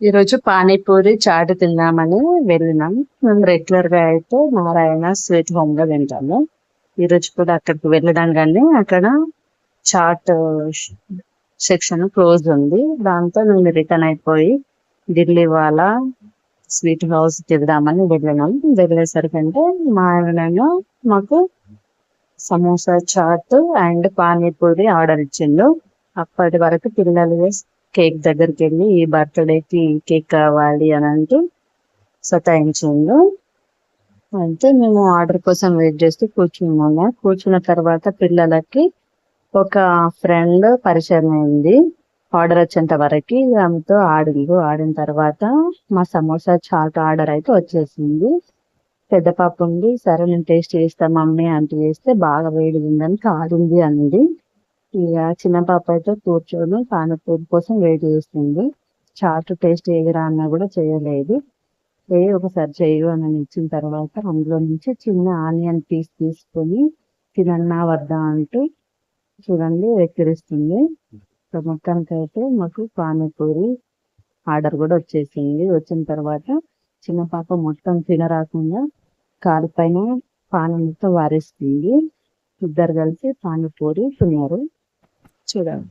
ఈరోజు పానీపూరి చాట్ తిందామని వెళ్ళినాం. మేము రెగ్యులర్ గా అయితే నారాయణ స్వీట్ హోమ్ లో తింటాము. ఈరోజు కూడా అక్కడికి వెళ్ళడం కానీ అక్కడ చాట్ సెక్షన్ క్లోజ్ ఉంది. దాంతో మేము రిటర్న్ అయిపోయి ఢిల్లీ వాళ్ళ స్వీట్ హౌస్ తిందామని వెళ్ళినాం. వెళ్ళేసరికి అంటే మా ఆయన మాకు సమోసా చాట్ అండ్ పానీపూరి ఆర్డర్ ఇచ్చిండు. అప్పటి వరకు పిల్లలు కేక్ దగ్గరికి వెళ్ళి ఈ బర్త్డేకి కేక్ కావాలి అని అంటూ సతాయించిండు. అయితే మేము ఆర్డర్ కోసం వెయిట్ చేస్తూ కూర్చున్నాము. కూర్చున్న తర్వాత పిల్లలకి ఒక ఫ్రెండ్ పరిచయం అయింది. ఆర్డర్ వచ్చేంత వరకు ఆమెతో ఆడిన తర్వాత మా సమోసా చాట్ ఆర్డర్ అయితే వచ్చేసింది. పెద్ద పాప ఉంది, సరే నేను టేస్ట్ చేస్తా మమ్మీ అంటే చేస్తే బాగా వేడి ఉందని కాలింది అంది. ఇక చిన్న పాప అయితే కూర్చొని పానీపూరి కోసం వెయిట్ చేస్తుంది. చాట్ టేస్ట్ చేయరా అన్నా కూడా చేయలేదు. ఒకసారి చేయు అని ఇచ్చిన తర్వాత అందులో నుంచి చిన్న ఆనియన్ పీస్ తీసుకొని తినన్నా వద్దా అంటూ చూడండి వెక్కిరిస్తుంది. సో మొత్తానికి అయితే మాకు పానీపూరి ఆర్డర్ కూడా వచ్చేసింది. వచ్చిన తర్వాత చిన్న పాప మొత్తం తినరాకుండా కాలు పైన పానీతో వారేస్తుంది. ఇద్దరు కలిసి పానీపూరి తిన్నారు. చూడండి.